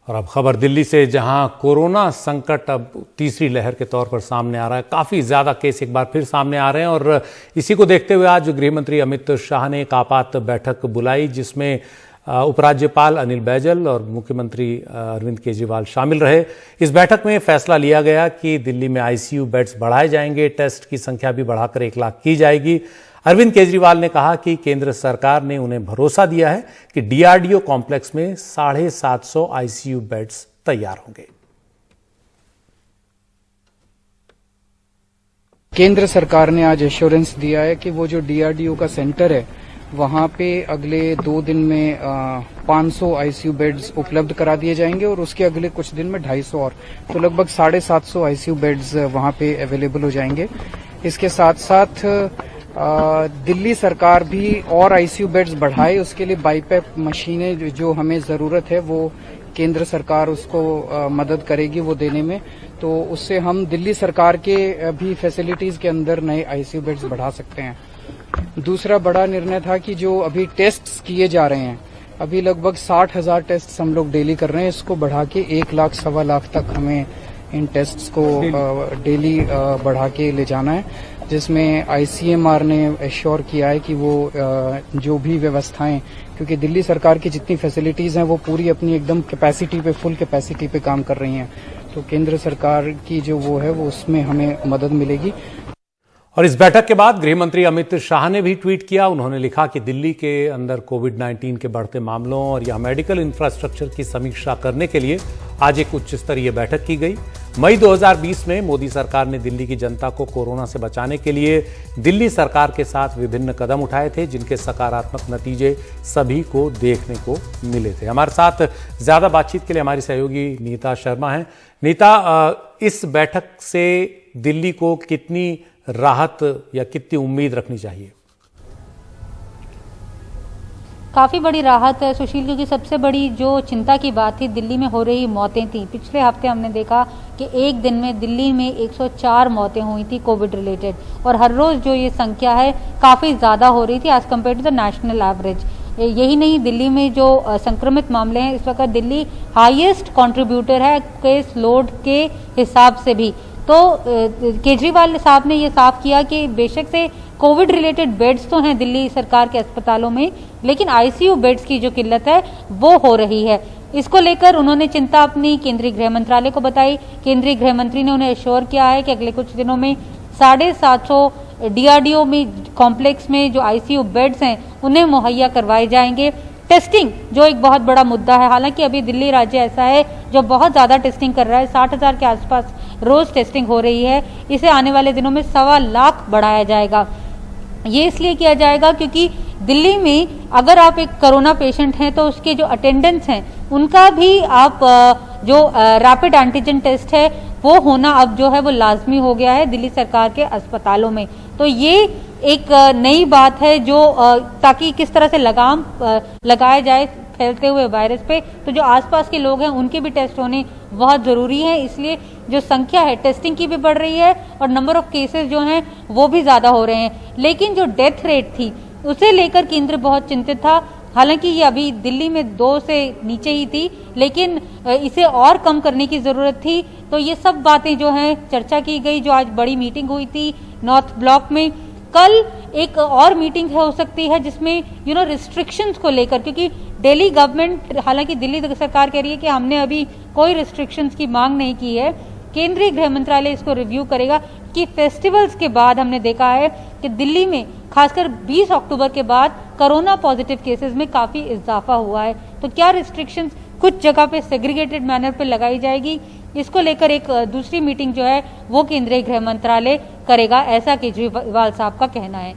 और अब खबर दिल्ली से, जहां कोरोना संकट अब तीसरी लहर के तौर पर सामने आ रहा है। काफ़ी ज़्यादा केस एक बार फिर सामने आ रहे हैं और इसी को देखते हुए आज गृह मंत्री अमित शाह ने एक आपात बैठक बुलाई, जिसमें उपराज्यपाल अनिल बैजल और मुख्यमंत्री अरविंद केजरीवाल शामिल रहे। इस बैठक में फैसला लिया गया कि दिल्ली में आईसीयू बेड्स बढ़ाए जाएंगे, टेस्ट की संख्या भी बढ़ाकर 1 लाख की जाएगी। अरविंद केजरीवाल ने कहा कि केंद्र सरकार ने उन्हें भरोसा दिया है कि डीआरडीओ कॉम्प्लेक्स में 750 आईसीयू बेड्स तैयार होंगे। केंद्र सरकार ने आज एश्योरेंस दिया है कि वो जो डीआरडीओ का सेंटर है वहां पे अगले 2 दिन में 500 आईसीयू बेड्स उपलब्ध करा दिए जाएंगे और उसके अगले कुछ दिन में 250 और, तो लगभग 750 आईसीयू बेड्स वहां पे अवेलेबल हो जाएंगे। इसके साथ साथ दिल्ली सरकार भी और आईसीयू बेड्स बढ़ाए, उसके लिए बाईपैप मशीनें जो हमें जरूरत है वो केंद्र सरकार उसको मदद करेगी वो देने में, तो उससे हम दिल्ली सरकार के भी फैसिलिटीज के अंदर नए आईसीयू बेड्स बढ़ा सकते हैं। दूसरा बड़ा निर्णय था कि जो अभी टेस्ट किए जा रहे हैं, अभी लगभग 60,000 टेस्ट हम लोग डेली कर रहे हैं, इसको बढ़ा के 1 लाख सवा लाख तक हमें इन टेस्ट को डेली बढ़ा के ले जाना है, जिसमें आईसीएमआर ने एश्योर किया है कि वो जो भी व्यवस्थाएं, क्योंकि दिल्ली सरकार की जितनी फैसिलिटीज हैं वो पूरी अपनी एकदम कैपेसिटी पे, फुल कैपेसिटी पे काम कर रही हैं, तो केंद्र सरकार की जो वो है वो उसमें हमें मदद मिलेगी। और इस बैठक के बाद गृह मंत्री अमित शाह ने भी ट्वीट किया। उन्होंने लिखा कि दिल्ली के अंदर कोविड-19 के बढ़ते मामलों और यह मेडिकल इंफ्रास्ट्रक्चर की समीक्षा करने के लिए आज एक उच्च स्तरीय बैठक की गई। मई 2020 में मोदी सरकार ने दिल्ली की जनता को कोरोना से बचाने के लिए दिल्ली सरकार के साथ विभिन्न कदम उठाए थे, जिनके सकारात्मक नतीजे सभी को देखने को मिले थे। हमारे साथ ज्यादा बातचीत के लिए हमारी सहयोगी नीता शर्मा हैं। नीता, इस बैठक से दिल्ली को कितनी राहत या कितनी उम्मीद रखनी चाहिए? काफ़ी बड़ी राहत है सुशील, क्योंकि सबसे बड़ी जो चिंता की बात थी दिल्ली में हो रही मौतें थी। पिछले हफ्ते हमने देखा कि एक दिन में दिल्ली में 104 मौतें हुई थी कोविड रिलेटेड, और हर रोज़ जो ये संख्या है काफ़ी ज़्यादा हो रही थी as compared to the national average. यही नहीं, दिल्ली में जो संक्रमित मामले हैं इस वक्त दिल्ली हाईएस्ट कंट्रीब्यूटर है केस लोड के हिसाब से भी। तो केजरीवाल साहब ने ये साफ किया कि बेशक से कोविड रिलेटेड बेड्स तो हैं दिल्ली सरकार के अस्पतालों में, लेकिन आईसीयू बेड्स की जो किल्लत है वो हो रही है। इसको लेकर उन्होंने चिंता अपनी केंद्रीय गृह मंत्रालय को बताई। केंद्रीय गृह मंत्री ने उन्हें एश्योर किया है कि अगले कुछ दिनों में 750 डीआरडीओ में कॉम्प्लेक्स में जो आईसीयू बेड्स हैं उन्हें मुहैया करवाए जाएंगे। टेस्टिंग जो एक बहुत बड़ा मुद्दा है, हालांकि अभी दिल्ली राज्य ऐसा है जो बहुत ज़्यादा टेस्टिंग कर रहा है, 60,000 के आसपास रोज टेस्टिंग हो रही है। इसे आने वाले दिनों में 1.25 लाख बढ़ाया जाएगा। ये इसलिए किया जाएगा क्योंकि दिल्ली में अगर आप एक कोरोना पेशेंट हैं तो उसके जो अटेंडेंट्स हैं उनका भी आप जो रैपिड एंटीजन टेस्ट है वो होना अब जो है वो लाजमी हो गया है दिल्ली सरकार के अस्पतालों में। तो ये एक नई बात है जो ताकि किस तरह से लगाम लगाया जाए फैलते हुए वायरस पे, तो जो आसपास के लोग हैं उनके भी टेस्ट होने बहुत ज़रूरी है। इसलिए जो संख्या है टेस्टिंग की भी बढ़ रही है और नंबर ऑफ केसेस जो हैं वो भी ज़्यादा हो रहे हैं। लेकिन जो डेथ रेट थी उसे लेकर केंद्र बहुत चिंतित था। हालांकि ये अभी दिल्ली में 2 से नीचे ही थी, लेकिन इसे और कम करने की ज़रूरत थी। तो ये सब बातें जो हैं चर्चा की गई। जो आज बड़ी मीटिंग हुई थी नॉर्थ ब्लॉक में, कल एक और मीटिंग हो सकती है जिसमें रिस्ट्रिक्शंस को लेकर, क्योंकि दिल्ली गवर्नमेंट, हालांकि दिल्ली सरकार कह रही है कि हमने अभी कोई रिस्ट्रिक्शंस की मांग नहीं की है। केंद्रीय गृह मंत्रालय इसको रिव्यू करेगा कि फेस्टिवल्स के बाद हमने देखा है कि दिल्ली में खासकर 20 अक्टूबर के बाद कोरोना पॉजिटिव केसेस में काफ़ी इजाफा हुआ है, तो क्या रिस्ट्रिक्शंस कुछ जगह पे सेग्रीगेटेड मैनर पे लगाई जाएगी, इसको लेकर एक दूसरी मीटिंग जो है वो केंद्रीय गृह मंत्रालय करेगा, ऐसा केजरीवाल साहब का कहना है।